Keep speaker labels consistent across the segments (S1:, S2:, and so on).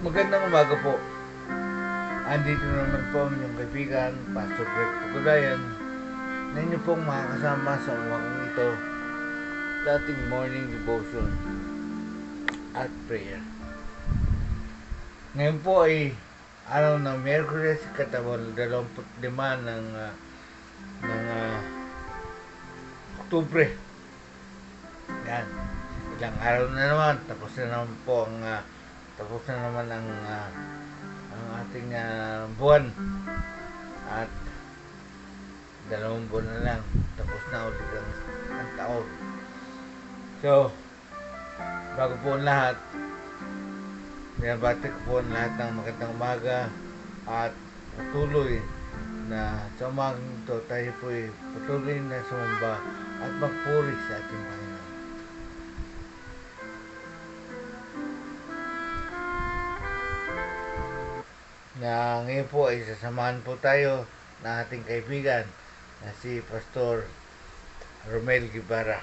S1: Magandang umaga po. Andito naman po ang inyong kaibigan, Pastor Greg Pagulayan, na inyo pong makakasama sa umagang ito sa ating morning devotion at prayer. Ngayon po ay araw ng Miyerkules, katawan 25 ng Oktubre. Yan. Ilang araw na naman, tapos na naman ang ating buwan at 2 buwan na lang tapos na ulit ang taon. So, bago po ang lahat, binabati ko po ang lahat ng magandang umaga at patuloy na sa umagang ito tayo po ay patuloy na sumamba at magpuri sa ating Panginoon. Na ngayon po ay sasamahan po tayo ng ating kaibigan na si Pastor Romel Guevara.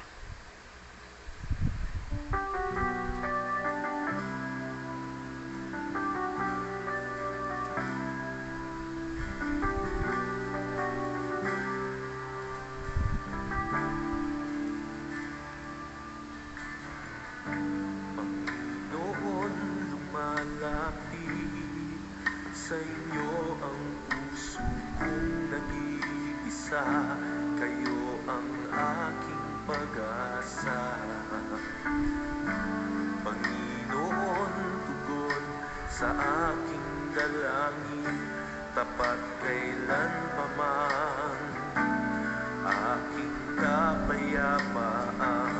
S2: Sa inyo ang puso kong nag-iisa, kayo ang aking pag-asa. Panginoon, tugon sa aking dalangin, tapat kailanpaman, aking kapayapaan.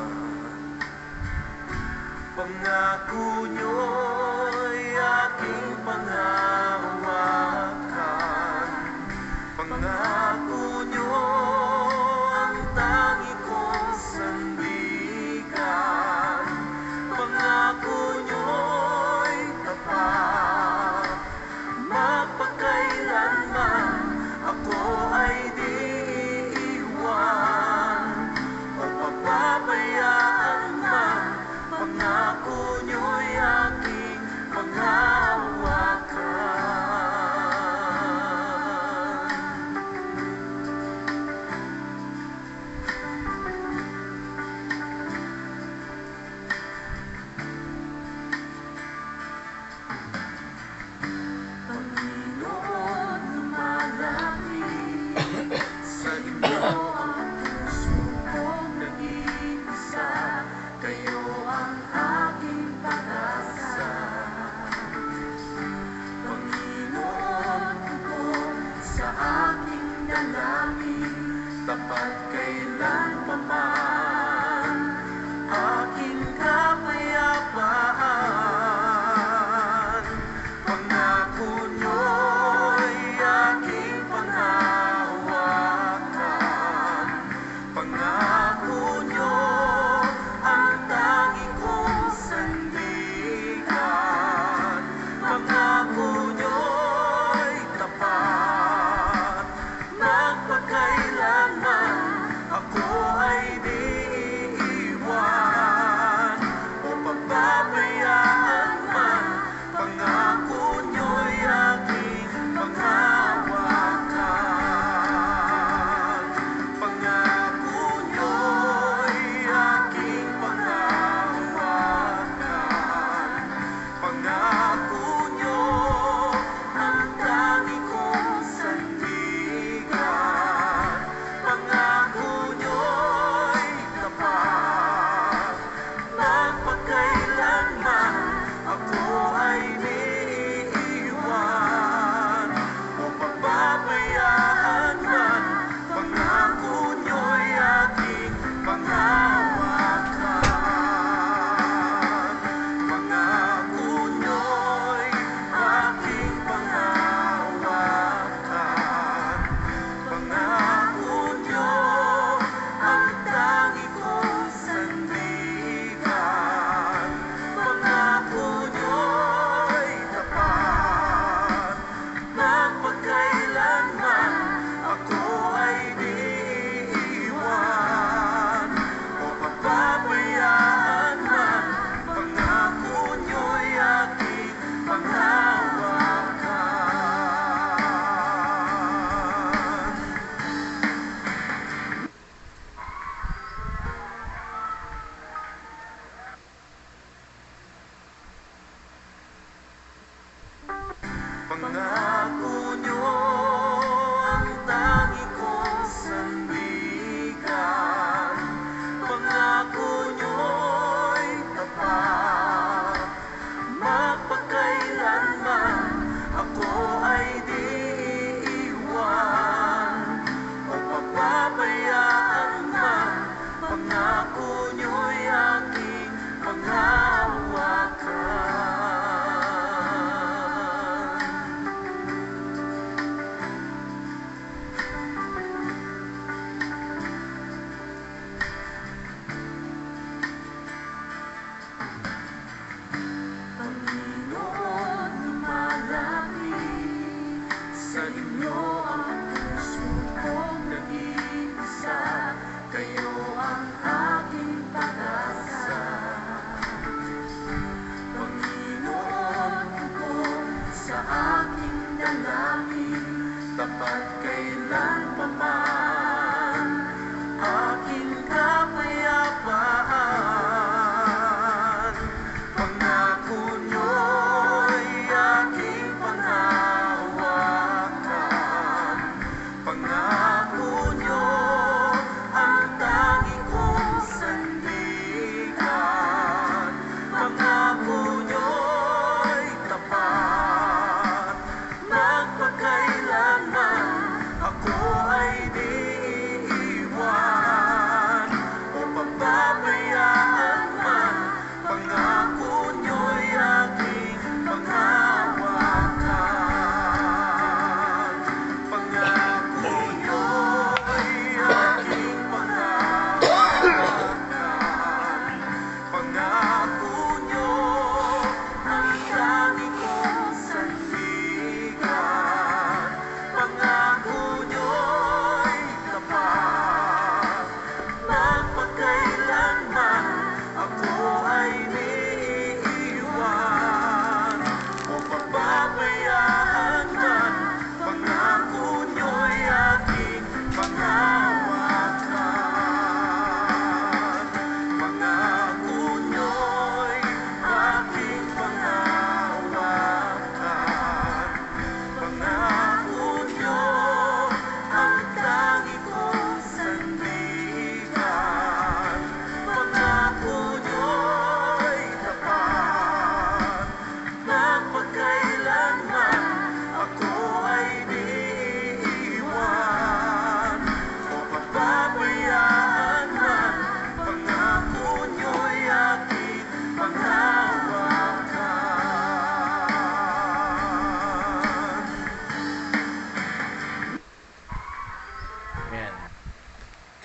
S2: Pangako nyo'y aking panghahawakan. Pangako nyo ang tangi kong sandigan. Pangako nyo'y tapat, mapagkailanman ako ay di iiwan o papabayaan man. Pangako nyo'y aking panghahawakan. Panginoon, lumalapit sa inyo ang puso kong nag-iisa, kayo ang aking pag-asa. Panginoon, tugon sa aking dalangin, tapat kailanpaman, aking kapayapaan. Pangako nyo'y aking panghahawakan. Pangako nyo ang tangi kong sandigan. Pangako nyo'y tapat, magpakailanman ako ay di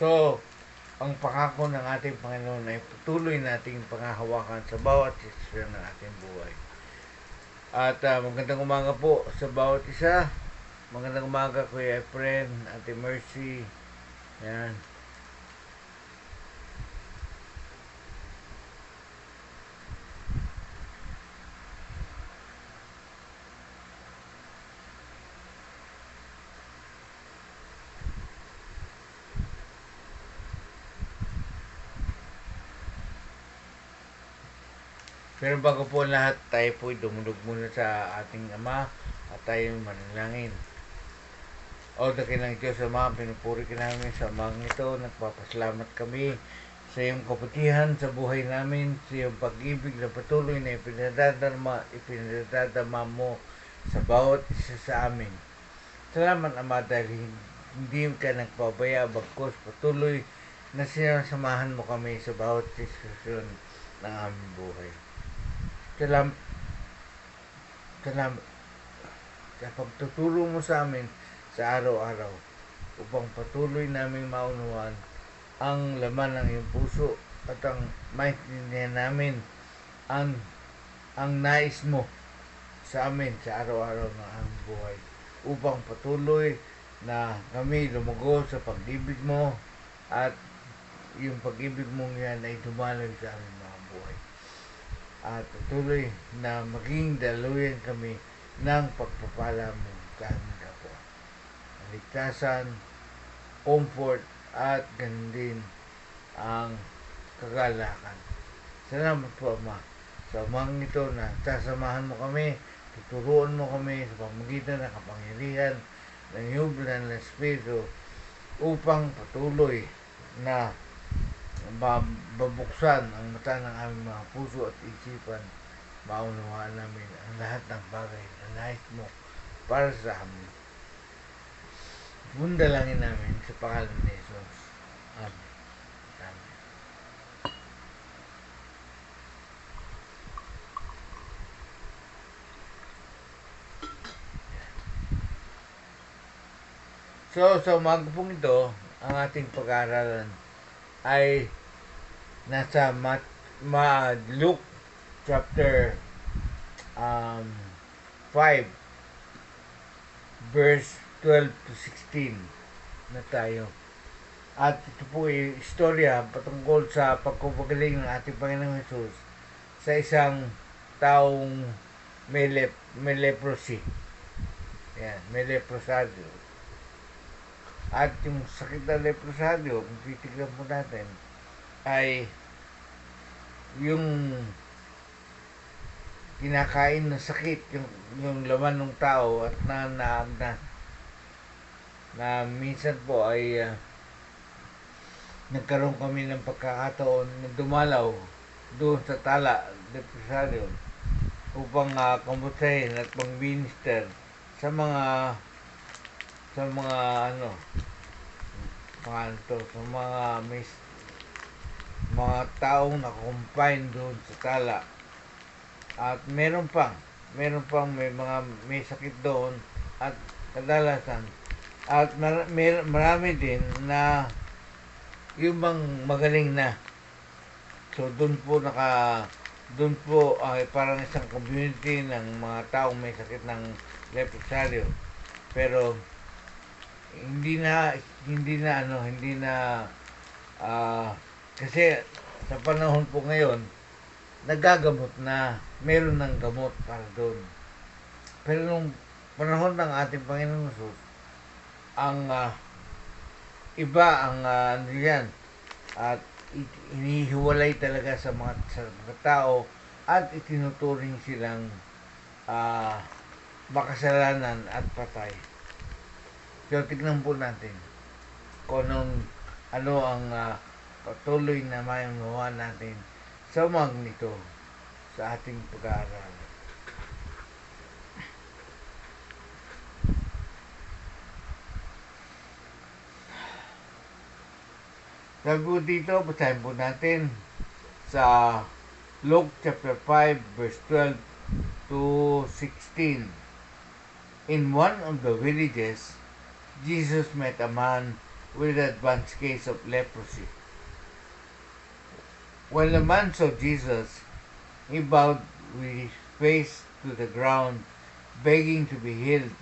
S1: So, ang pangako ng ating Panginoon ay patuloy nating pangahawakan sa bawat sitwasyon ng ating buhay. At magandang umaga po sa bawat isa. Magandang umaga, Kuya Efren, Ate Mercy. Yan. Pero bago po lahat, tayo po dumulog muna sa ating Ama at tayo manalangin. O dakilang Diyos, Ama, pinupuri ka namin sa umagang ito. Nagpapasalamat kami sa iyong kaputihan sa buhay namin, sa iyong pag-ibig na patuloy na ipinadadama mo sa bawat isa sa amin. Salamat, Ama, dahil hindi ka nagpabaya, bagkus patuloy na sinasamahan mo kami sa bawat sitwasyon ng aming buhay. Salamat sa pagtuturo mo sa amin sa araw-araw upang patuloy naming maunawaan ang laman ng iyong puso at ang maintindihan namin ang nais mo sa amin sa araw-araw ng aming buhay upang patuloy na kami lumago sa pag-ibig mo at yung pag-ibig mong yan ay dumaloy sa aming mga buhay. At patuloy na maging daluyan kami ng pagpapala mo sa aming kapwa. Ligtasan, comfort, at ganun din ang kagalakan. Salamat po, Ama, sa umagang ito na sasamahan mo kami, tuturuan mo kami sa pamamagitan ng kapangyarihan ng iyong banal na Espiritu upang patuloy na babuksan ang mata ng aming mga puso at isipan, maunawaan namin ang lahat ng bagay na nais mo para sa amin. Mundalangin namin sa pangalan ni Jesus. Amen. Amen. So, sa umaga pong ito, ang ating pag-aaralan ay nasa Luke chapter 5 verse 12 to 16 na tayo. At ito po ay istorya patungkol sa pagpapagaling ng ating Panginoong Jesus sa isang taong may leprosy. Yan, may leprosario. At yung sakit ng leprosario, kung titignan po natin, ay yung kinakain na sakit, yung laman ng tao at na minsan po ay nagkaroon kami ng pagkakataon na dumalaw doon sa tala, leprosario, upang kamustahin at pang-minister sa mga sa mga taong nakakumpine doon sa tala. At meron pang may sakit doon at kadalasan at marami din na yung bang magaling na. So doon po ay parang isang community ng mga taong may sakit ng leprosario. Pero hindi na kasi sa panahon po ngayon nagagamot na, meron ng gamot para doon. Pero nung panahon ng ating Panginoong Jesus, ang iba ang yan, at inihiwalay talaga sa mga tao at itinuturing silang makasalanan at patay. So tignan po natin kung ano ang patuloy na mayungawa natin sa umagang nito sa ating pag-aaral. Sabi po dito, basahin po natin sa Luke chapter 5 verse 12 to 16. In one of the villages, Jesus met a man with an advanced case of leprosy. When the man saw Jesus, he bowed with his face to the ground, begging to be healed.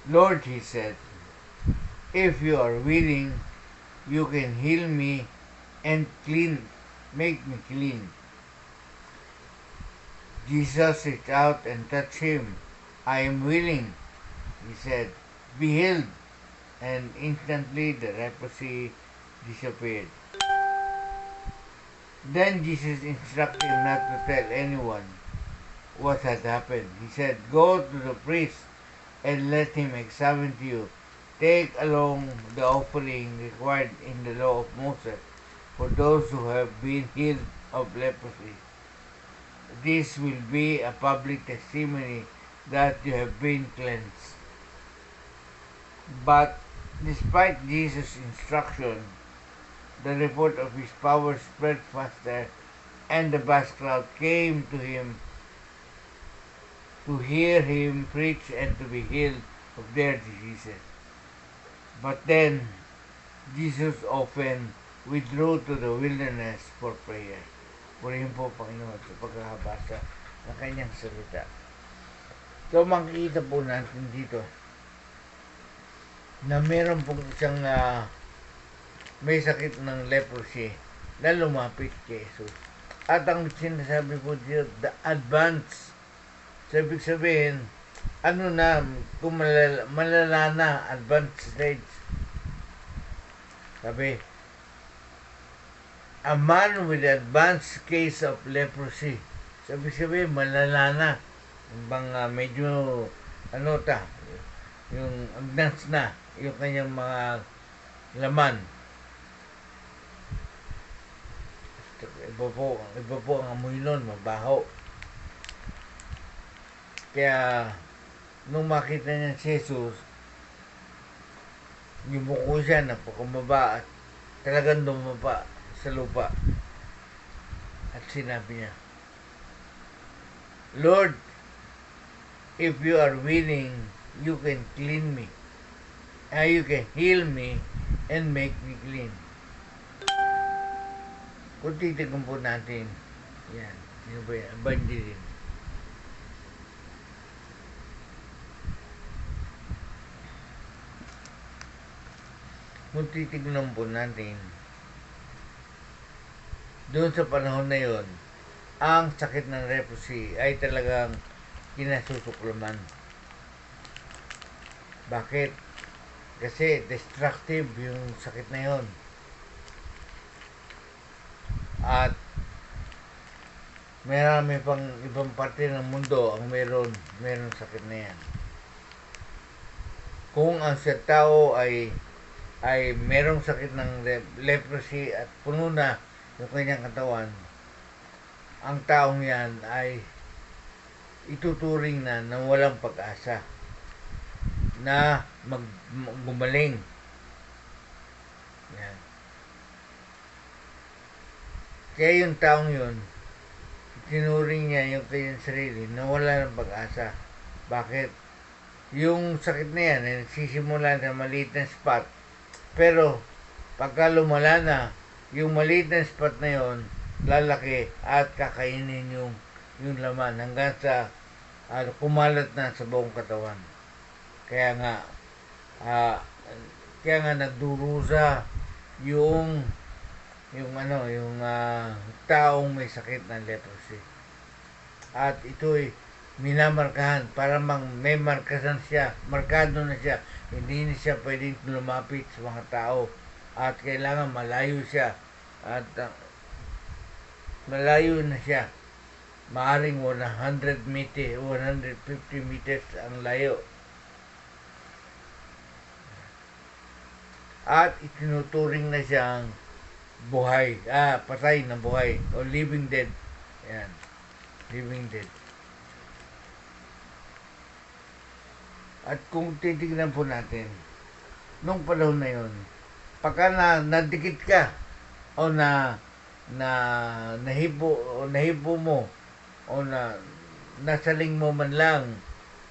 S1: "Lord," he said, "if you are willing, you can heal me and make me clean." Jesus reached out and touched him. "I am willing," he said, "be healed." And instantly the leprosy disappeared. Then Jesus instructed him not to tell anyone what had happened. He said, "Go to the priest and let him examine you. Take along the offering required in the law of Moses for those who have been healed of leprosy. This will be a public testimony that you have been cleansed." But despite Jesus' instruction, the report of his power spread faster, and the vast crowd came to him to hear him preach and to be healed of their diseases. But then, Jesus often withdrew to the wilderness for prayer. Purihin po, Panginoon, sa pagkakabasa ng kanyang salita. So, makikita po natin dito na meron pong isang may sakit ng leprosy na lumapit kay Jesus. At ang sinasabi po dito, the advance. So, ibig sabihin, ano na, kung malala na, advanced stage. Sabi, a man with advanced case of leprosy. Sabi malala na. Bang medyo, yung advanced na, yung kanyang mga laman. Iba po ang amoy nun, mabaho. Kaya, nung makita niya si Jesus, yumuko siya, napakumaba at talagang dumaba sa lupa. At sinabi niya, "Lord, if you are willing, you can clean me. You can heal me and make me clean." Kung titignan po natin, yan, sino ba yan? Evangeline. Kung titignan po natin, doon sa panahon na yon, ang sakit ng leprosy ay talagang kinasusuklaman. Bakit? Kasi destructive yung sakit na yon. At marami pang ibang parte ng mundo ang meron sakit na yan. Kung ang sa tao ay merong sakit ng leprosy at puno na yung kanyang katawan, ang taong yan ay ituturing na walang pag-asa na gumaling. Yan. Kaya yung taong yun, tinuring niya yung kanyang sarili na wala ng pag-asa. Bakit? Yung sakit na yan ay nagsisimula sa maliit na spot, pero pagka lumala na, yung maliit na spot na yon, lalaki at kakainin yung laman hanggang sa kumalat na sa buong katawan. Kaya nga nagdurusa yung taong may sakit ng leprosy. At ito'y minamarkahan para may markasan siya, markado na siya. Hindi na siya pwedeng lumapit sa mga tao at kailangan malayo siya at malayo na siya. Maaring 100 meters, 150 meters ang layo. At itinuturing na siyang buhay, patay na buhay, o living dead. Ayan, living dead. At kung titignan po natin, nung panahon na yun, pagka nadikit ka, o nahipo mo, o nasaling mo man lang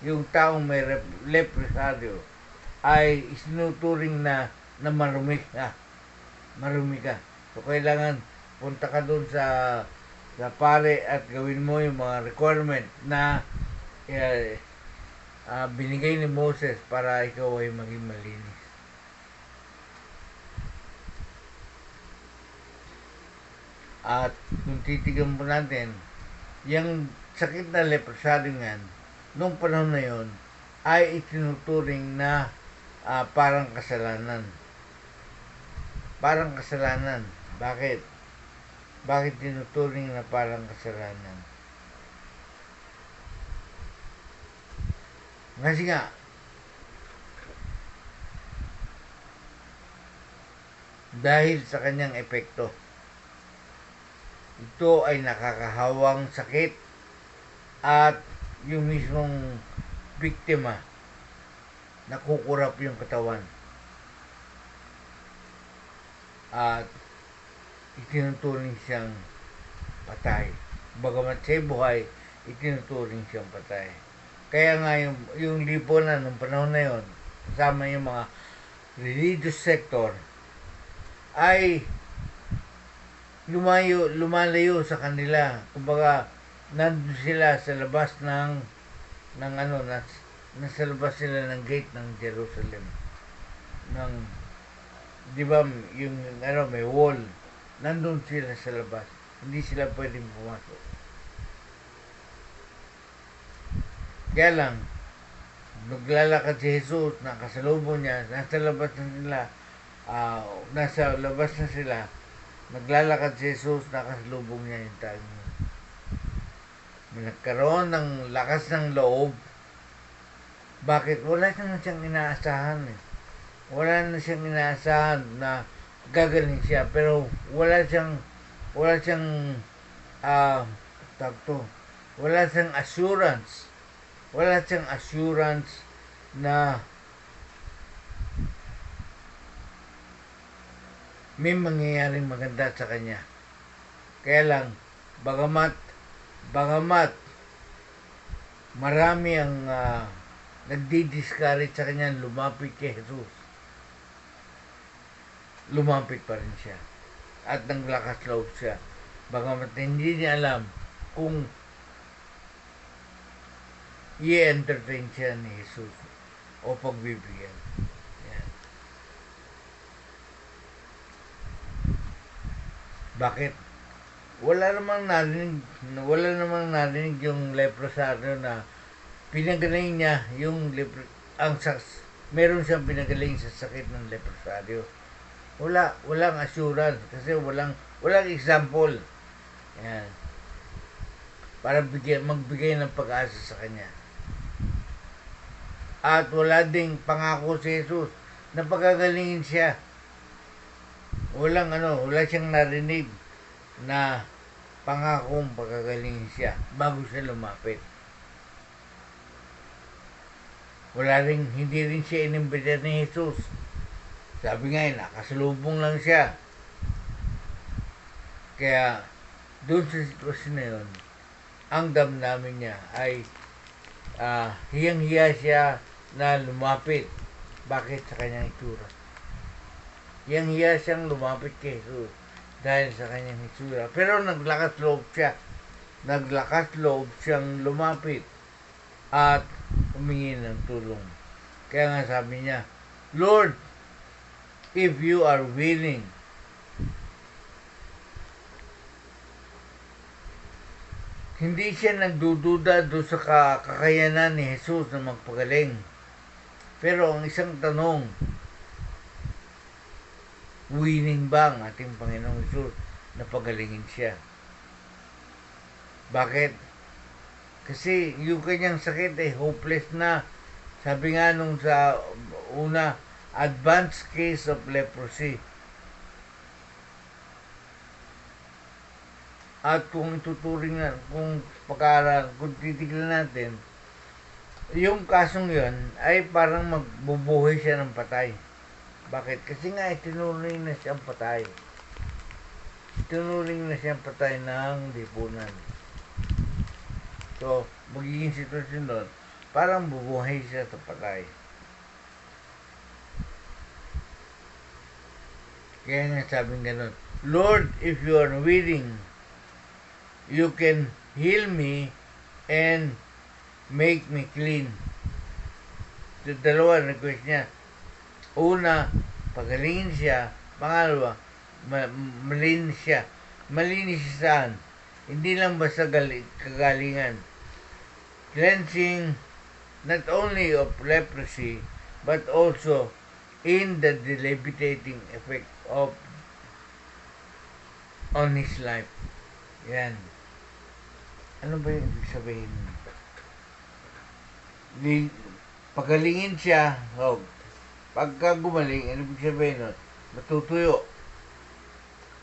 S1: yung taong may leprosaryo, ay isinuturing na marumi ka. Marumi ka. So, kailangan punta ka doon sa pare at gawin mo yung mga requirement na binigay ni Moses para ikaw ay maging malinis. At kung titigan po natin, yung sakit na leprosaryo nga, nung panahon na yon ay itinuturing na parang kasalanan. Parang kasalanan. Bakit? Bakit tinuturing na parang kasalanan? Kasi nga, dahil sa kanyang epekto, ito ay nakakahawang sakit at yung mismong biktima nakukurap yung katawan at itinuturing siyang patay. Bagamat siya buhay, itinuturing siyang patay. Kaya nga yung lipunan ng panahon na yon, kasama yung mga religious sector, ay lumalayo sa kanila. Kumbaga, nandun sila sa labas nasa labas sila ng gate ng Jerusalem. Di ba, yung may wall, nandun sila sa labas. Hindi sila pwedeng pumasok. Kaya lang, naglalakad si Jesus, nakasalubong niya, nasa labas na sila, naglalakad si Jesus, nakasalubong niya yung tao niya. Nagkaroon ng lakas ng loob. Bakit? Wala na siyang inaasahan eh. Wala na siyang inaasahan na gagaling siya, pero wala siyang assurance. Wala siyang assurance na may mangyayaring maganda sa kanya. Kaya lang, bagamat marami ang nagdi-discourage sa kanya lumapit kay Jesus, lumapit pa rin siya at naglakas loob siya. Bagamat hindi niya alam kung i-entertain siya ni Jesus o pagbibigyan. Yan. Bakit? Wala namang narinig yung leprosaryo na pinagaling niya yung meron siyang pinagaling sa sakit ng leprosaryo. Walang assurance kasi walang example. Yan. Para magbigay ng pag-asa sa kanya. At wala ding pangako si Jesus na pagagalingin siya. Wala siyang narinig na pangakong pagagalingin siya bago siya lumapit. Hindi rin siya inimbita ni Jesus. Sabi nga nakasalubong lang siya. Kaya doon sa sitwasyon na yun, ang damdamin niya ay hiyang-hiya siya na lumapit. Bakit? Sa kanyang itsura. Hiyang-hiya siyang lumapit kay Jesus dahil sa kanyang itsura. Pero naglakas loob siya. Naglakas loob siyang lumapit at humingi ng tulong. Kaya nga sabi niya, Lord, if you are willing, hindi siya nagdududa doon sa kakayanan ni Jesus na magpagaling. Pero ang isang tanong, willing ba ang ating Panginoong Jesus na pagalingin siya? Bakit? Kasi yung kanyang sakit ay hopeless na. Sabi nga nung sa una, advanced case of leprosy. At kung ituturing na, kung titignan natin, yung kasong yun ay parang magbubuhay siya ng patay. Bakit? Kasi nga itinuring na siyang patay. Itinuring na siyang patay ng lipunan. So, magiging sitwasyon doon, parang bubuhay siya sa patay. Kaya nga sabing ganun, Lord, if you are willing, you can heal me and make me clean. So, dalawa request niya. Una, pagalingin siya. Pangalawa, malinis siya. Malinis siya saan? Hindi lang basta kagalingan. Cleansing not only of leprosy, but also in the debilitating effect of on his life. Yan. Ano ba yung ibig sabihin? Pagalingin siya, pagka gumaling, ano ibig sabihin nun? Matutuyo.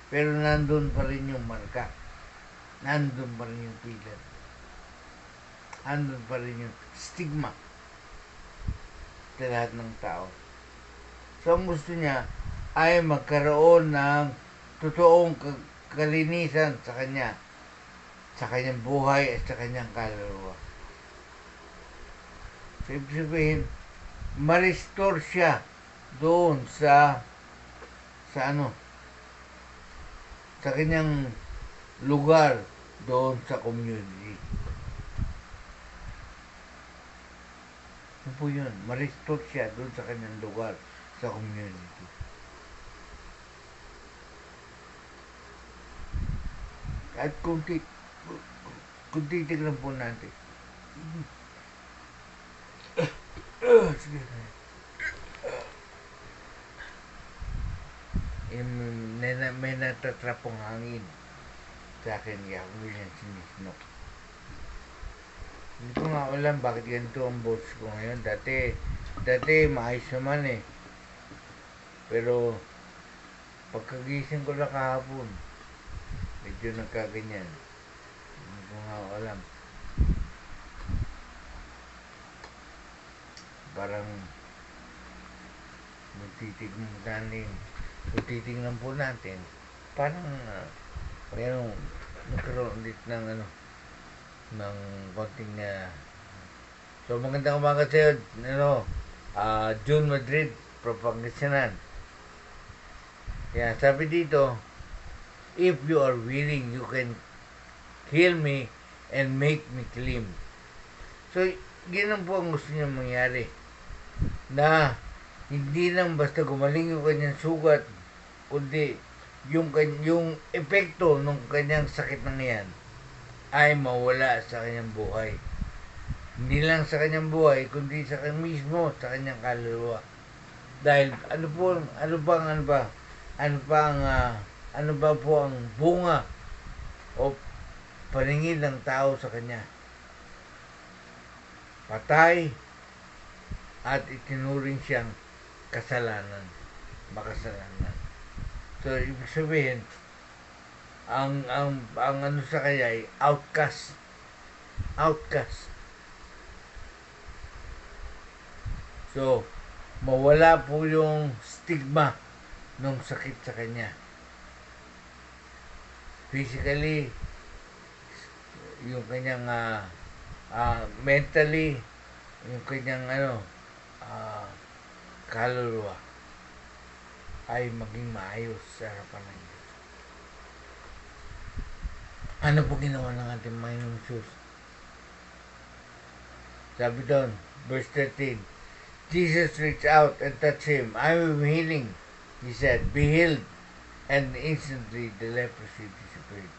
S1: Pero nandun pa rin yung marka. Nandun pa rin yung pilat. Nandun pa rin yung stigma sa lahat ng tao. So, ang gusto niya ay magkaroon ng totoong kalinisan sa kanya, sa kanyang buhay at sa kanyang kaluluwa. So, ibig sabihin, ma-restore siya doon sa kanyang lugar doon sa community. Ano po yun? Ma-restore siya doon sa kanyang lugar sa community. At kung titignan po natin, may natatrapong hangin sa akin, kaya ako yung sinisnok. Hindi ko nga alam bakit ganito ang boss ko ngayon. Dati maayos naman eh. Pero pagkagising ko lang kahapon, medyo nagkaganyan. Hindi ko nga alam. Parang kung titignan po natin, parang nagkaroon ulit ng konting so magandang umaga sa'yo, June Madrid, Propangasinan. Kaya sabi dito, if you are willing, you can heal me and make me clean. So, ganun po ang gusto niya mangyari. Na hindi lang basta gumaling yung kanyang sugat, kundi yung epekto ng kanyang sakit na yan ay mawala sa kanyang buhay. Hindi lang sa kanyang buhay, kundi sa kanyang mismo, sa kanyang kaluluwa. Dahil ano ba po ang bunga o paningin ng tao sa kanya? Patay at itinuring siyang makasalanan. So, ibig sabihin, ang sa kanya ay outcast. So, mawala po yung stigma ng sakit sa kanya. Physically, yung kanyang mentally, yung kanyang kaluluwa ay maging maayos sa harapan ng Diyos. Ano po ginawa ng ating Panginoong Diyos? Sabi doon, verse 13, Jesus reached out and touched him. I am healing, he said. Be healed. And instantly the leprosy disappeared.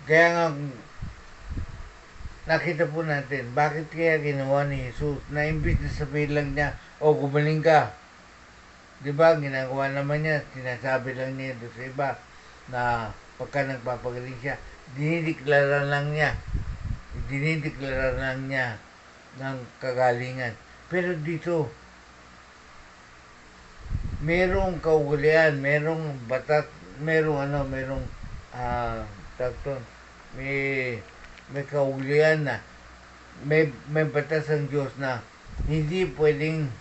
S1: Kaya nga, nakita po natin, bakit kaya ginawa ni Jesus na imbis na sabihin lang niya, gumaling ka. Diba, ginagawa naman niya, sinasabi lang niya doon sa iba na pagka nagpapagaling siya, dinideklara lang niya ng kagalingan. Pero dito, merong kaugalian, merong batat, merong may kaugalian na may batas ang Diyos na hindi pwedeng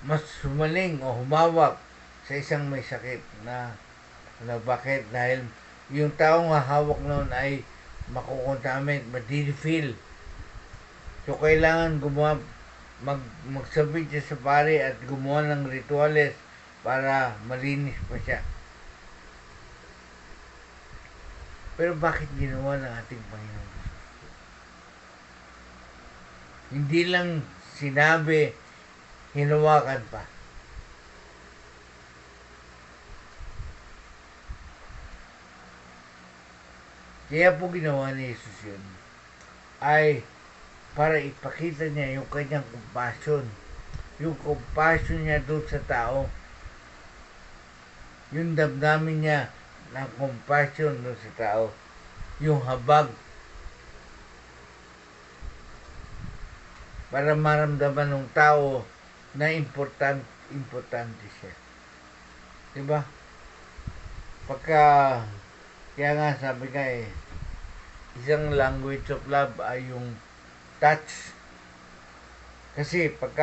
S1: mas sumaling o humawak sa isang may sakit na bakit? Dahil yung taong hahawak noon ay makukontaminate, madidefil. So, kailangan magsabit siya sa pari at gumawa ng rituales para malinis pa siya. Pero bakit ginawa ng ating Panginoon? Hindi lang sinabi, hinawakan pa. Kaya po ginawa ni Jesus yun ay para ipakita niya yung kanyang compassion. Yung compassion niya doon sa tao. Yung damdamin niya ng compassion doon sa tao. Yung habag. Para maramdaman ng tao na importante siya. Diba? Kaya nga sabi nga isang language of love ay yung touch. Kasi pag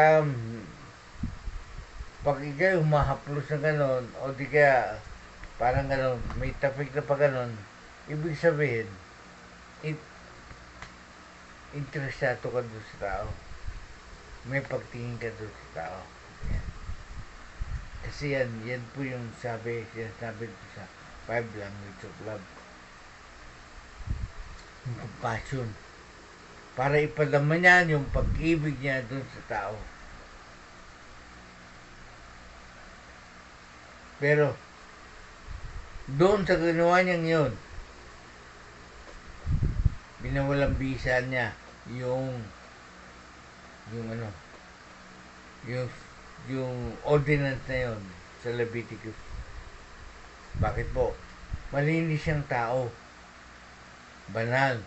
S1: ikaw humahaplos na gano'n, o di kaya parang gano'n, may tapik na pa gano'n, ibig sabihin, interesado ka doon sa tao. May pagtingin ka doon sa tao. Yan. Kasi yan po yung sinasabi ko sa 5 language of love. Yung compassion. Para ipadama niya yung pag-ibig niya doon sa tao. Pero, doon sa ginawa niyang yun, binawalang bisa niya yung ordinance na yun sa Leviticus. Bakit po? Malinis siyang tao. Banal.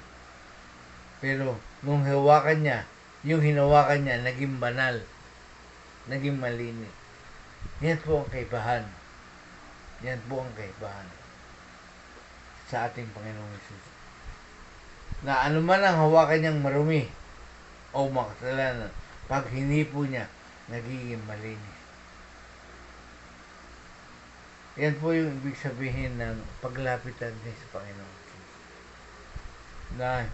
S1: Pero, nung hawakan niya, yung hinawakan niya, naging banal. Naging malinis. Yan po ang kaibahan. Yan po ang kaibahan sa ating Panginoong Hesus. Na anuman ang hawakan niyang marumi o makasalanan, pag hinipo niya, nagiging malinis. Yan po yung ibig sabihin ng paglapitan niya sa Panginoong Hesus. Na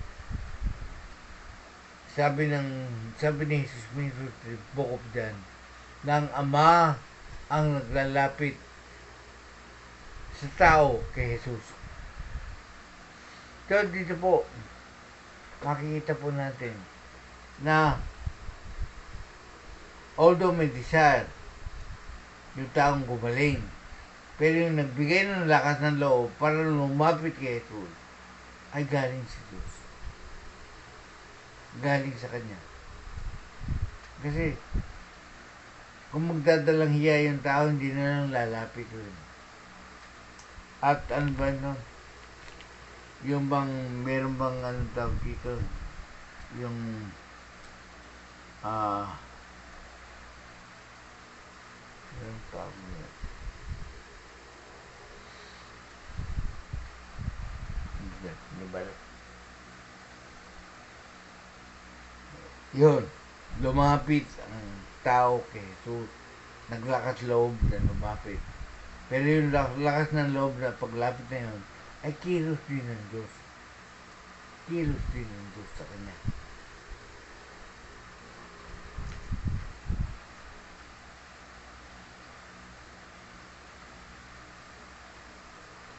S1: sabi ni Jesus minsan sa Book of John, na ang Ama ang naglalapit sa tao kay Jesus. So dito po, makikita po natin na although may desire yung taong gumaling, pero yung nagbigay ng lakas ng loob para lumapit kay Jesus ay galing sa Diyos. Galing sa Kanya. Kasi kung magdadalang hiya yung tao, hindi na lang lalapit rin. At ano ba no? Yung bang, meron bang anong tawag dito? Yung yung tawag nila. Yun, lumapit ang tao kay Jesus. Naglakas loob na lumapit. Pero yung lakas ng loob na paglapit na yun, ay kilos din ng Diyos. Kilos din ng Diyos sa Kanya.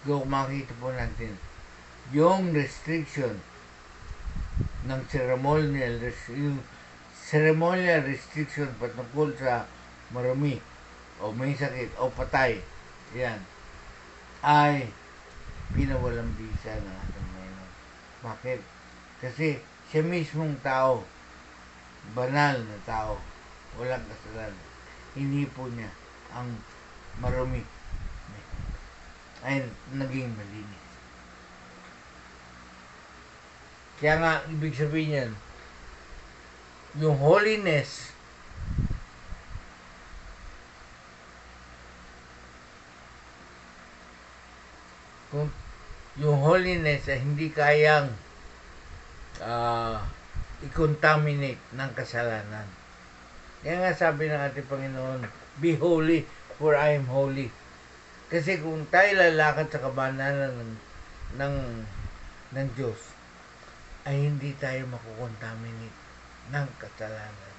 S1: So, makikita po natin yung restriction ng ceremonial restriction patungkol sa marumi o may sakit o patay, yan, ay pinawalang bisa ng ating Panginoon. Bakit? Kasi siya mismong tao, banal na tao, walang kasalanan, hindi po niya ang marumi ay naging malinis. Kaya nga, ibig sabihin yan, yung holiness kung yung holiness ay hindi kayang i-contaminate ng kasalanan. Kaya nga sabi ng ating Panginoon, be holy for I am holy. Kasi kung tayo lalakad sa kabanalan ng Diyos, ay hindi tayo makukontaminate ng kasalanan.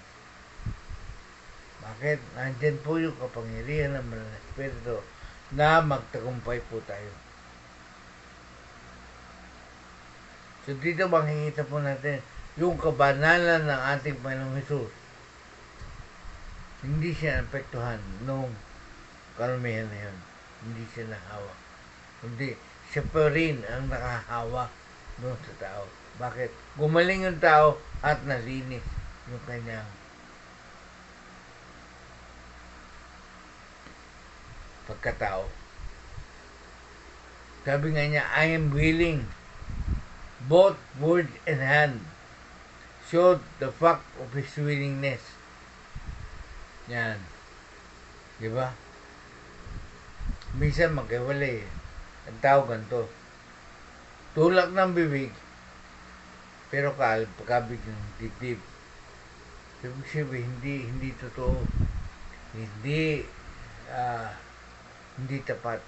S1: Bakit? Nandyan po yung kapangyarihan ng Banal na Espiritu na magtagumpay po tayo. So dito makikita po natin yung kabanalan ng ating Panginoong Hesus. Hindi siya napektuhan nung karumihan na yun. Hindi siya nahawa. Kundi siya pa rin ang nakahawa doon sa tao. Bakit? Gumaling yung tao at nalinis yung kanyang pagkatao. Sabi nga niya, I am willing, both word and hand, showed the fact of his willingness. Yan. Diba? Minsan magkawalay. Ang tao ganito. Tulak ng bibig, pero kabig ng dibdib. Ibig sabihin, hindi totoo. Hindi tapat.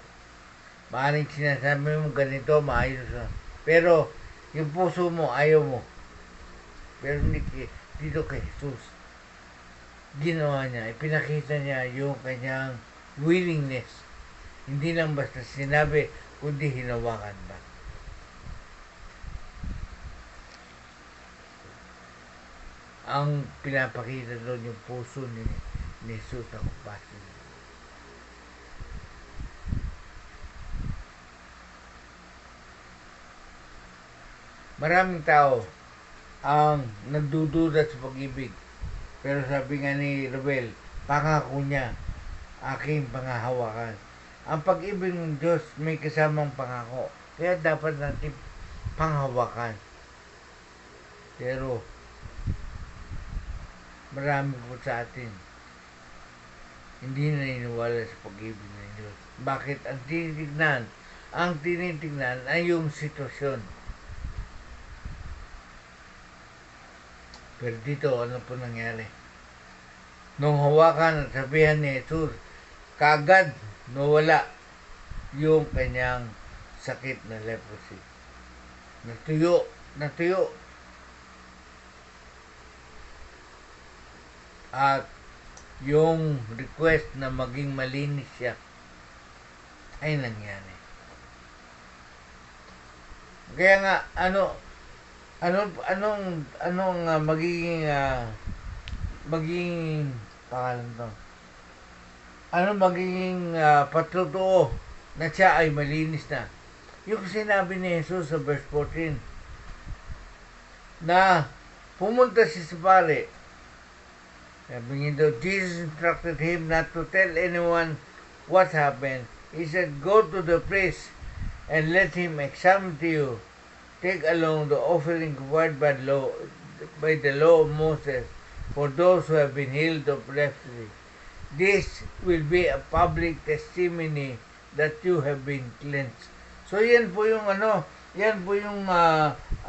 S1: Maaaring sinasabi mo ganito, maayos na. Pero, yung puso mo, ayaw mo. Pero dito kay Jesus, ginawa niya, ipinakita niya yung kanyang willingness. Hindi lang basta sinabi, kundi hinawakan ba. Ang pinapakita doon yung puso ni Jesus na compassion. Maraming tao ang nagdududa sa pag-ibig. Pero sabi nga ni Robel, pangako niya, aking pangahawakan. Ang pag-ibig ng Diyos may kasamang pangako. Kaya dapat natin panghawakan. Pero, marami po sa atin hindi naniniwala sa pag-ibig ng Diyos. Bakit? Ang tinitignan ay yung sitwasyon. Pero dito, ano po nangyari? Nung hawakan at sabihan ni Jesus, kaagad nawala yung kanyang sakit na leprosy. Natuyo. At yung request na maging malinis siya ay nangyari. Kaya nga, anong magiging pangalan to? Ano magiging patutuo na siya ay malinis na? Yung sinabi ni Jesus sa verse 14 na pumunta siya sa pare. Sabi niya daw, Jesus instructed him not to tell anyone what happened. He said, go to the priest and let him examine to you. Take along the offering required by the law of Moses for those who have been healed of leprosy. This will be a public testimony that you have been cleansed. So yan po yung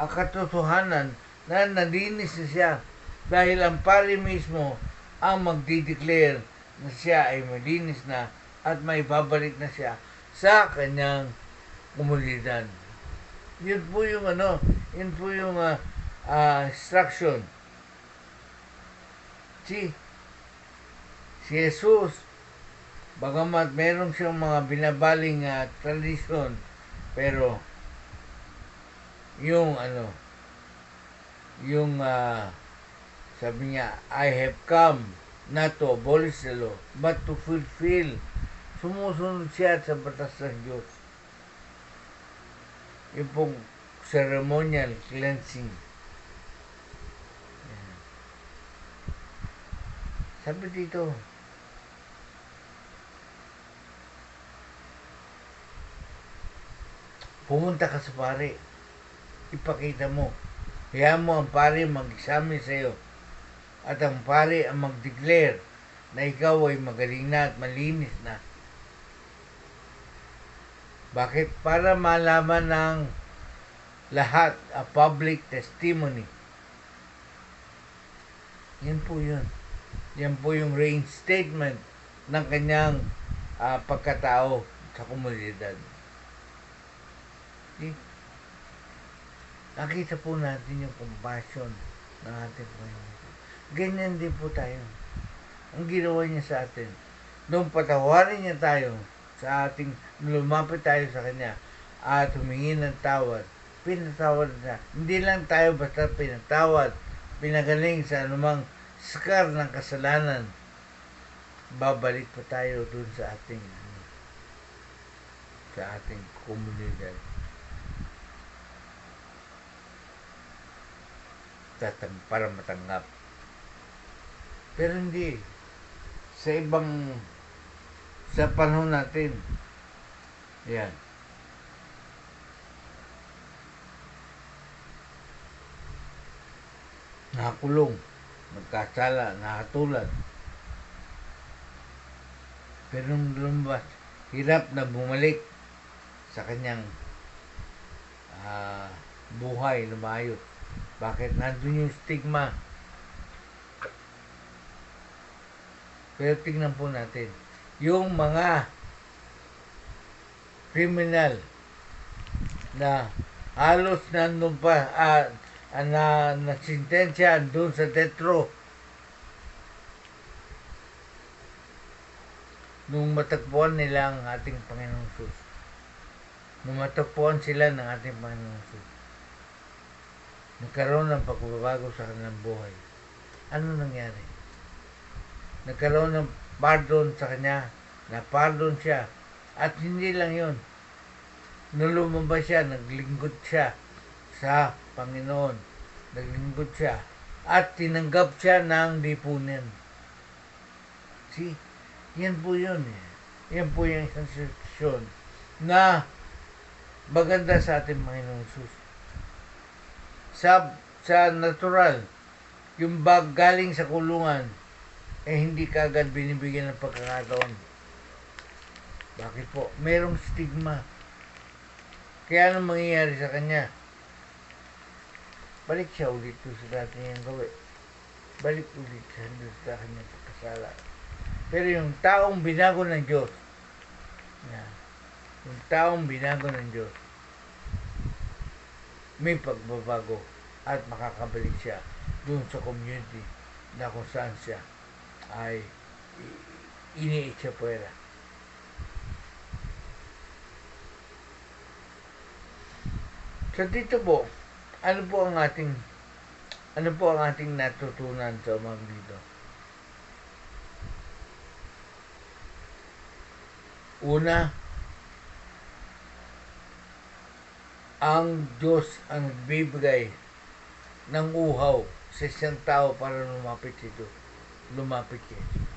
S1: katotohanan na nalinis na siya dahil ang pari mismo ang magdi-declare na siya ay malinis na at may babalik na siya sa kanyang komunidad. Yun po yung instruction. Si Jesus, bagamat meron siyang mga binabaling tradisyon, pero sabi niya, I have come not to abolish the law, but to fulfill. Sumusunod siya sa batas ng Diyos. Yung pong ceremonial cleansing. Yan. Sabi dito, pumunta ka sa pare, ipakita mo, kaya mo ang pare mag-examine sa iyo, at ang pare ang mag-declare na ikaw ay magaling na at malinis na. Bakit? Para malaman ng lahat a public testimony. Yan po yun. Yan po yung reinstatement ng kanyang pagkatao sa komunidad. Nakita po natin yung compassion ng ating Panginoon. Ganyan din po tayo. ang ginawa niya sa atin. Nung patawarin niya tayo sa ating, lumapit tayo sa Kanya at humingi ng tawad, pinatawad niya. Hindi lang tayo basta pinatawad, pinagaling sa anumang skar ng kasalanan. Babalik pa tayo dun sa ating komunidad. Para matanggap. Pero hindi. Sa panahon natin, yan. Nakakulong, nagkasala, nakatulad. Pero nung lumabas, hirap na bumalik sa kanyang buhay na maayos. Bakit? Nandun yung stigma. Pero tingnan po natin, yung mga criminal na halos nandun pa, na sintensya doon sa death row, nung matagpuan nila ang ating Panginoong Jesus. Nung matagpuan sila ng ating Panginoong Jesus, nagkaroon ng pagbabago sa kanilang buhay. Ano nangyari? Nagkaroon ng pardon sa kanya, na pardon siya. At hindi lang yun. Nung lumabas siya, naglingkod siya sa Panginoon. Naglingkod siya. At tinanggap siya ng lipunan. See? Yan po yun. Yan po yung isang sitwasyon na maganda sa ating Panginoong Jesus. Sa natural, yung galing sa kulungan, hindi kaagad binibigyan ng pagkakataon. Bakit po? Merong stigma. Kaya anong mangyayari sa kanya? Balik siya ulit sa dati niyang gawin. Balik ulit siya sa kanyang pagkasala. Pero yung taong binago ng Diyos, yung taong binago ng Diyos, may pagbabago at makakabalik siya doon sa community na kung saan siya ay iniitsa puwera. So dito po, ano po ang ating natutunan sa umagang dito? Una, ang Diyos ang nagbibigay ng uhaw sa isang tao para lumapit ito. Lumapit kay Jesus.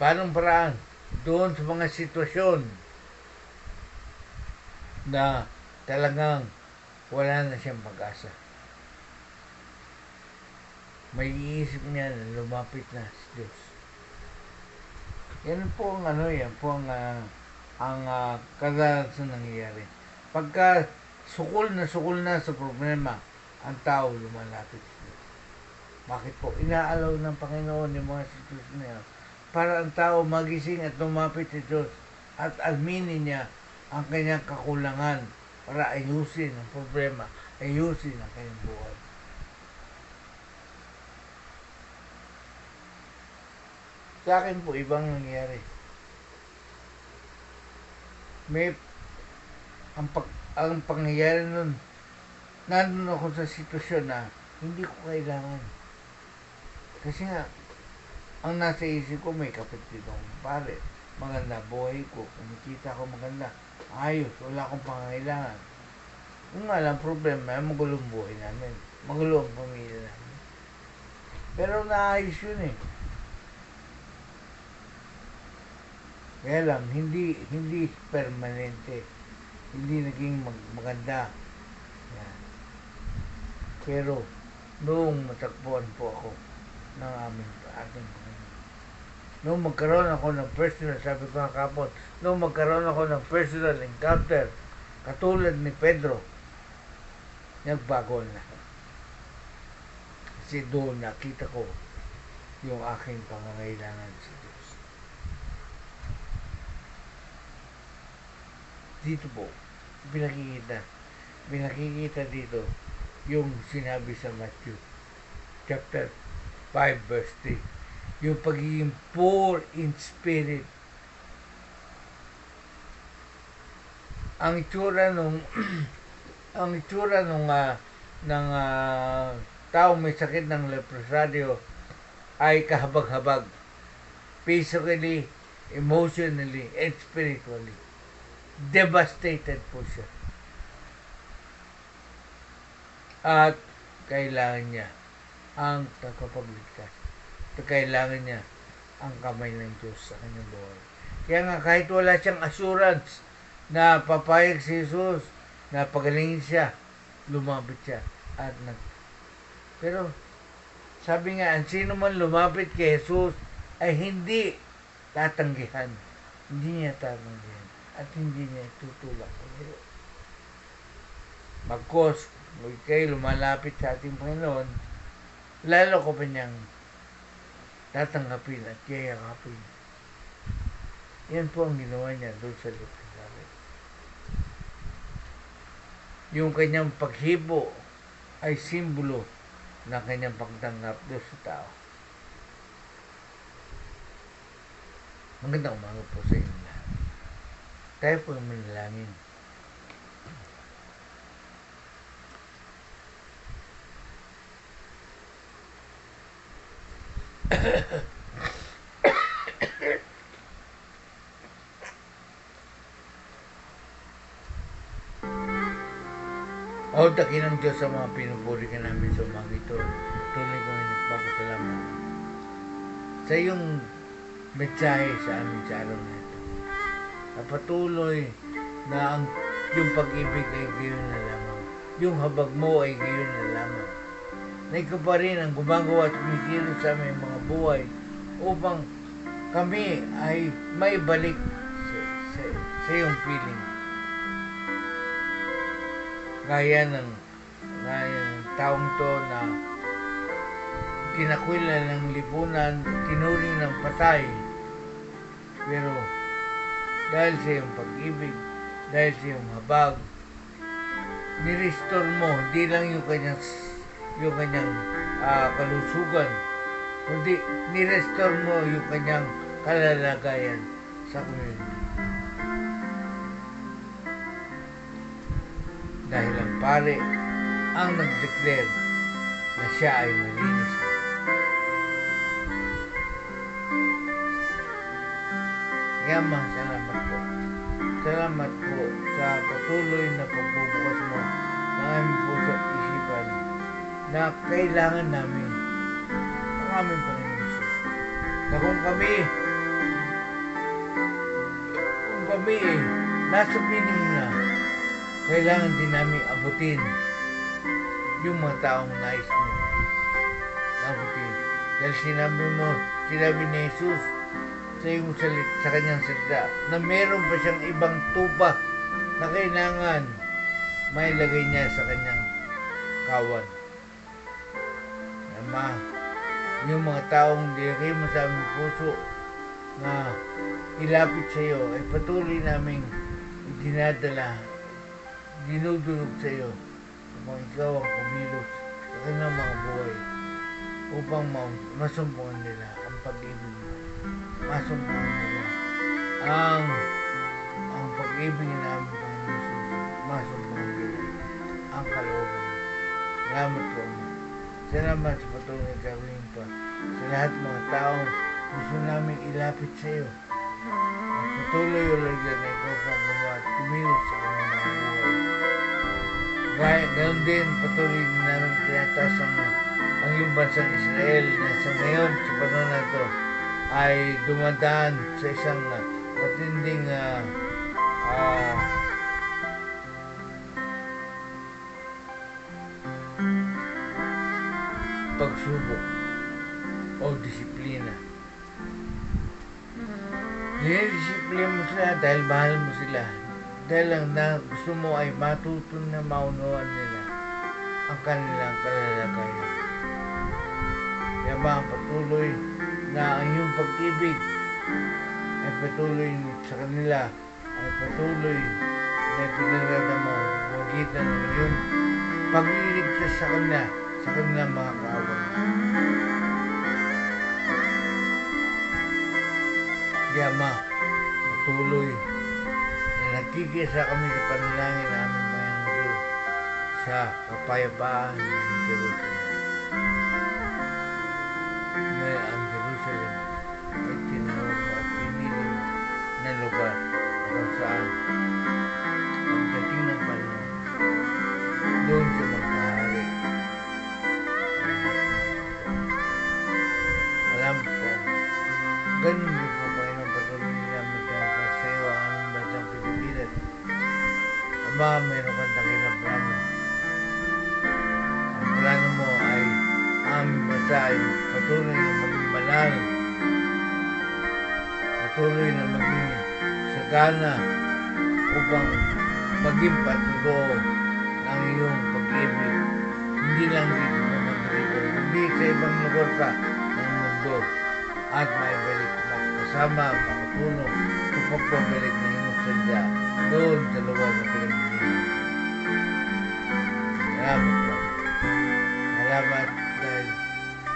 S1: Paanong paraan? Doon sa mga sitwasyon na talagang wala na siyang pag-asa. May iisip niya na lumapit na si Diyos. Yan po ang kadalasan nangyayari. Pagka sukol na sa problema, ang tao lumalapit sa Diyos. Bakit po? Inaalaw ng Panginoon yung mga sitwasyon na yan para ang tao magising at lumapit sa Diyos at aminin niya ang kanyang kakulangan para ayusin ang problema, ayusin ang kanyang buhay. Sa akin po, ibang nangyari. Ang pangyayari nun, nandun ako sa sitwasyon na hindi ko kailangan. Kasi nga, ang nasa isip ko, may kapatid akong pare. Maganda buhay ko, kumikita ko maganda. Ayos, wala akong pangangailangan. Kung nga lang problema, magulong buhay namin. Magulo ang pamilya namin. Pero naayos yun eh. Kaya lang, hindi permanente. Hindi naging maganda. Yan. Pero, noong matagpuan po ako ng ating Panginoon, noong magkaroon ako ng personal, sabi ko nga kapon, noong magkaroon ako ng personal encounter, katulad ni Pedro, nagbago na. Kasi doon nakita ko yung aking pangangailangan sa Diyos. Dito po, pinakikita may nakikita dito yung sinabi sa Matthew chapter 5 verse 3, yung pagiging poor in spirit. Ang itsura nung ang itsura nung ng taong may sakit ng leprosario ay kahabag-habag, physically, emotionally, and spiritually. Devastated po siya. At kailangan niya ang tagapagligtas. At kailangan niya ang kamay ng Diyos sa kanyang buhay. Kaya nga kahit wala siyang assurance na papayag si Jesus, na pagalingin siya, lumapit siya at pero sabi nga, ang sino man lumapit kay Jesus ay hindi tatanggihan. Hindi niya tatanggihan at hindi niya tutulak. Magkos, kung kayo lumalapit sa ating Panginoon, lalo ko pa niyang tatanggapin at yayakapin. Yan po ang ginawa niya doon sa leprosario. Yung kanyang paghibo ay simbolo ng kanyang pagtanggap doon sa tao. Magandang umaga po sa inyo lahat. Tayo po ang manalangin. O dakilang Diyos sa mga pinupuri ka namin sa umaga ito. Tuloy kami nagpapasalamat sa iyong mensahe sa amin sa araw na ito. Na patuloy na yung pag-ibig ay gayon na lamang. Yung habag mo ay gayon na lamang. Na ikaw pa rin ang gumagawa at kumikilos sa aming mga buhay upang kami ay may balik sa iyong feeling. Gaya ng taong to na tinakwila ng lipunan, tinuring ng patay. Pero dahil sa iyong pag-ibig, dahil sa iyong habag, nirestore mo hindi lang yung kanyang kalusugan, kundi nirestore mo yung kanyang kalalagayan sa community. Dahil ang pare ang nag-declare na siya ay malinis. Kaya salamat po. Salamat po sa patuloy na pagbubukas mo ng aming puso at isipan na kailangan namin ang aming Panginoon Jesus. Na kung kami nasa piling na, kailangan din namin abutin yung mga taong nais mo abutin. Dahil sinabi ni Jesus sa kanyang salita na meron pa siyang ibang tupa na kailangan mailagay niya sa kanyang kawan. Ama, yung mga taong dilagay mo sa aming puso na ilapit sa iyo ay patuloy naming dinudulog sa iyo upang ikaw ang kumilos sa kanilang mga buhay upang masumpungan nila ang pag-ibig mo. Masumpungan nila ang pag-ibig namin, Panginoon Jesus. Masumpungan nila ang kalooban mo. Salamat po. Salamat sa patuloy na gawin pa sa lahat mga taong gusto namin ilapit sa iyo. At patuloy ulit na ikaw pang gumawa at kumilos sa kanilang mga buhay. Ganoon din, patuloy din namin tinataas ang iyong bansang Israel na sa ngayon, sa panahon na ito, ay dumadaan sa isang matinding pagsubok o disiplina. Dinidisiplina mo sila dahil mahal mo sila. Dahil lang na gusto mo ay matuto na maunawaan nila ang kanilang kalalagayan. Kaya ba patuloy na ang iyong pag-ibig ay patuloy sa kanila, ay patuloy na pinagdadama mo pamamagitan ng iyong pagliligtas sa kanilang mga kaaway. Kaya Ama, patuloy na nagkikisa kami sa panalangin namin ngayong Diyos sa kapayapaan ng Jerusalem. Ngayon ang Jerusalem ay tinawag mo at pinili mo na lugar kung saan pagdating ng panahon doon siya magkahari. Alam po, ganun din po Panginoon, patuloy namin tinatawag sa iyo ang aming bansang Pilipinas. Ama, mayroon kang dakilang plano. Ang plano mo ay aming bansa ay patuloy na maging banal, patuloy na maging sagana upang maging patuloy ang iyong pag-ibig, hindi lang dito sa Mandaluyong, hindi sa ibang lugar pa ng mundo, at maibalik kasama ang mga puno sa pagbabalik ng iyong sadya doon sa lugar na pinagpilihan. Salamat po. Salamat dahil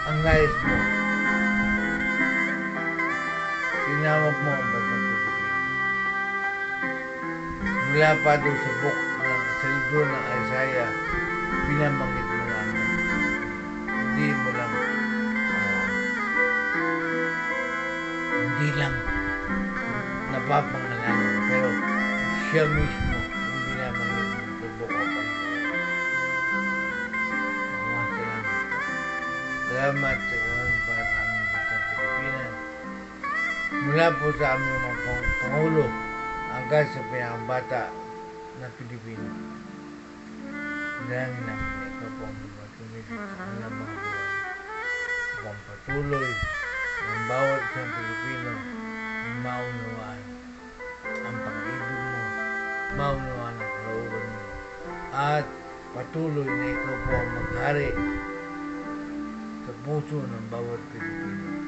S1: ang nais mo, tinawag mo ang bansang Pilipinas. Mula pa doon sa book sa libro ng Isaiah, pinabanggit mo lang. Hindi mo lang hindi lang napapangalanan, pero siya mismo yung binabanggit mo sa book of Isaiah. Salamat sa gawin para sa aming bansang Pilipinas. Mula po sa aming mga Pangulo hanggang sa pinakabata na Pilipino. Dalangin namin ikaw po ang magtumilit sa kanilang mga buhay upang patuloy ng bawat isang Pilipino na maunawaan ang pag-ibig mo, maunawaan ang kalooban mo, at patuloy na ikaw po ang maghari sa puso ng bawat Pilipino.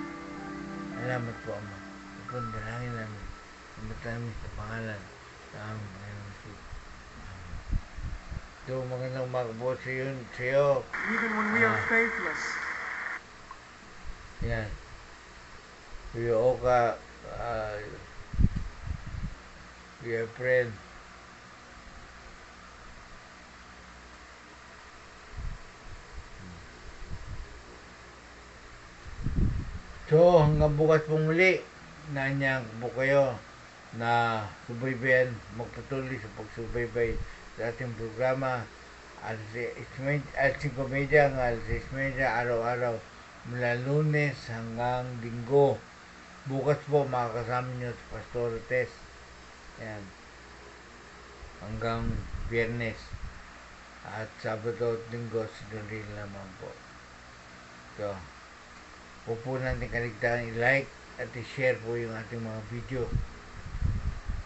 S1: Salamat po, Ama. Ito ang dalangin namin. Namatami sa pangalan sa aming Panginoon Jesus. Amen. So, magandang umaga po sa iyo.
S2: Even when we are faithless.
S1: Yan. Kuya Oka, Kuya Fred. So, hanggang bukas pong muli, nanyang po kayo na subaybayan, magpatuloy sa pagsubaybay sa ating programa Alas 5:30 hanggang alas 6:30 araw-araw mula Lunes hanggang Linggo. Bukas po makakasama nyo sa Pastor Tess. Yan. Hanggang Biyernes. At Sabado at Linggo, sinulil naman po. So, huwag po natin kaligtaan i-like at i-share po yung ating mga video.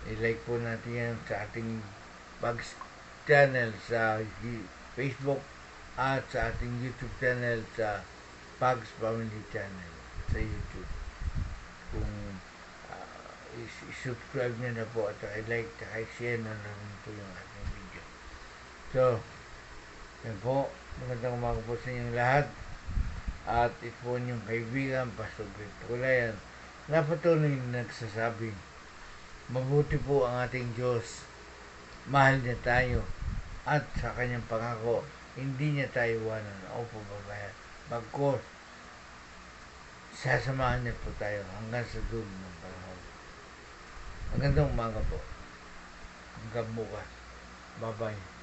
S1: I-like po natin yan sa ating Pags channel sa Facebook at sa ating YouTube channel sa Pags Family Channel sa YouTube. Kung i-subscribe nyo na po at i-like at i-share na lang po yung ating video. So, yan po. Magandang umaga po sa inyong lahat. At ito po yung kaibigan, Pastor Greg Pagulayan, na patuloy nagsasabing, mabuti po ang ating Diyos, mahal niya tayo, at sa kanyang pangako, hindi niya tayo iwanan o pababayaan. Bagkus, sasamahan niya po tayo hanggang sa dulo ng panahon. Magandang umaga po. Hanggang bukas. Bye-bye.